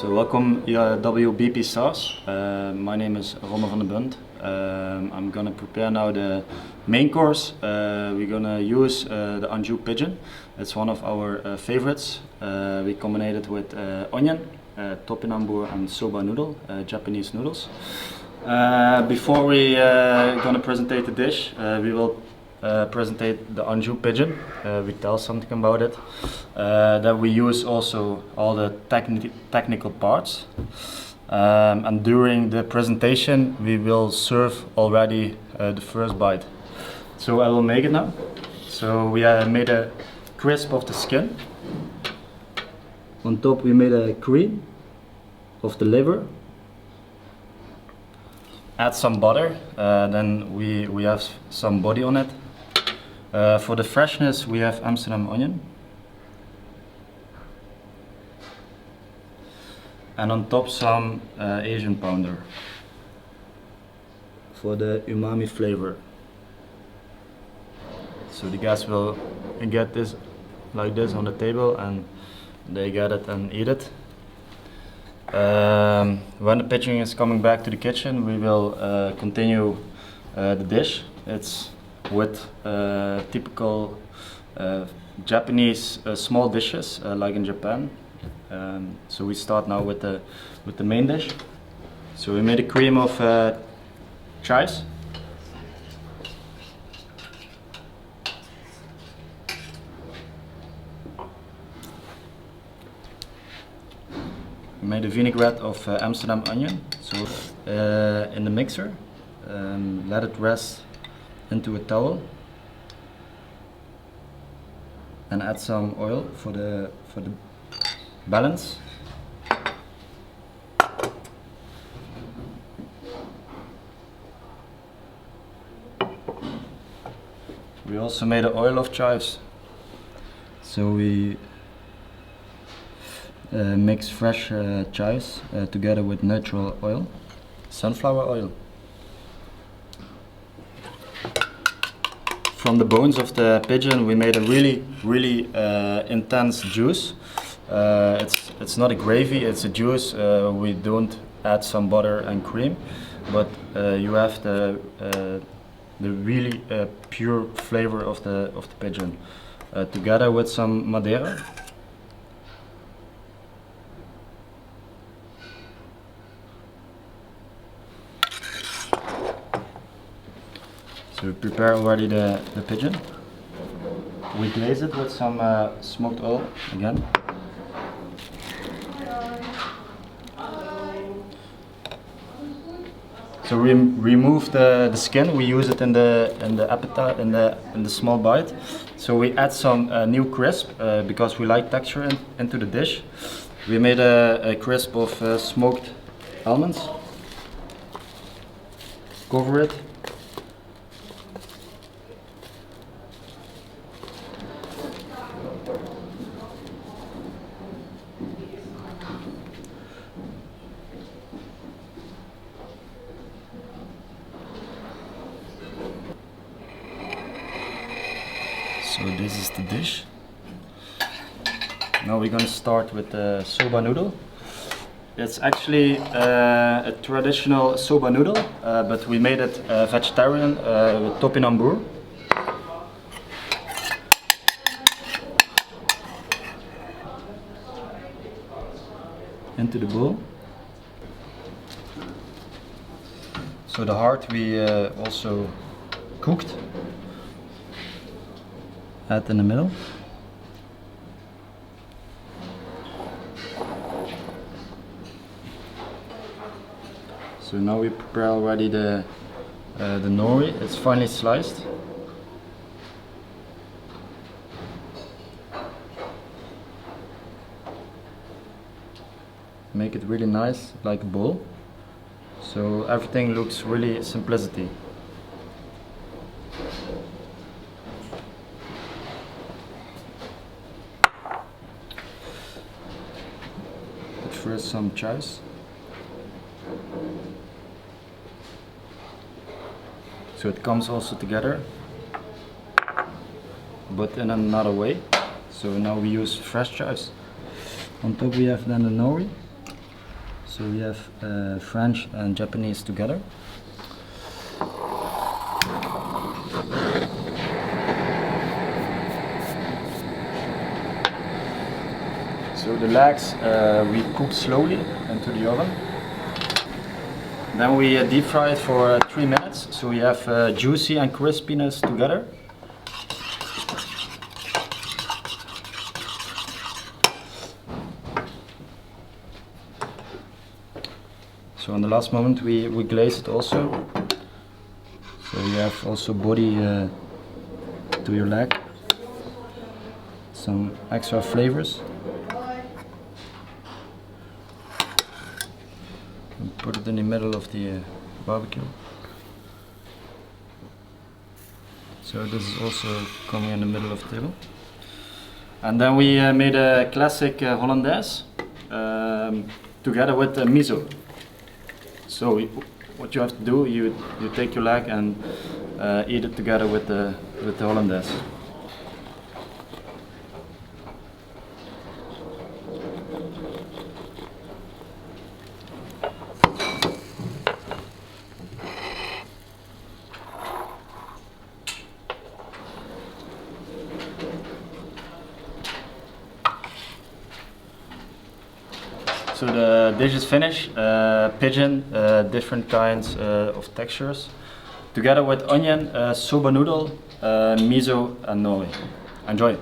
So welcome WBP sauce. My name is Romme van de Bunt. I'm gonna prepare now the main course. We're gonna use the Anjou Pigeon. It's one of our favorites. We combine it with onion, topinambur and Soba noodle, Japanese noodles. Before we gonna presentate the dish, we will presentate the Anjou Pigeon. We tell something about it. That we use also all the technical parts. And during the presentation we will serve already the first bite. So I will make it now. So we made a crisp of the skin. On top we made a cream of the liver. Add some butter, then we have some body on it. For the freshness we have Amsterdam onion. And on top some Asian pounder for the umami flavor. So the guests will get this like this on the table and they get it and eat it. When the pigeon is coming back to the kitchen, we will continue the dish. It's with typical Japanese small dishes like in Japan. So we start now with the main dish. So we made a cream of chives. We made a vinaigrette of Amsterdam onion. So in the mixer, let it rest into a towel, and add some oil for the balance. We also made an oil of chives. So we mix fresh chives together with natural oil, sunflower oil. From the bones of the pigeon we made a really intense juice. It's not a gravy, it's a juice. We don't add some butter and cream, but you have the really pure flavor of the pigeon, together with some Madeira. So we prepare already the pigeon. We glaze it with some smoked oil again. So we remove the skin. We use it in the appetite, in the small bite. So we add some new crisp because we like texture into the dish. We made a crisp of smoked almonds. Cover it. So this is the dish. Now we're gonna start with the soba noodle. It's actually a traditional soba noodle, but we made it vegetarian with topinambur. Into the bowl. So the heart we also cooked. Add in the middle. So now we prepare already the nori. It's finely sliced. Make it really nice, like a bowl. So everything looks really simplicity. First some chives. So it comes also together, but in another way. So now we use fresh chives. On top we have then the nori. So we have French and Japanese together. So the legs we cook slowly into the oven. Then we deep fry it for 3 minutes, so we have juicy and crispiness together. So on the last moment we glaze it also. So you have also body to your leg. Some extra flavors. And put it in the middle of the barbecue. So this is also coming in the middle of the table. And then we made a classic Hollandaise together with miso. So what you have to do, you take your leg and eat it together with the Hollandaise. So the dish is finished. Pigeon, different kinds of textures, together with onion, soba noodle, miso and nori. Enjoy!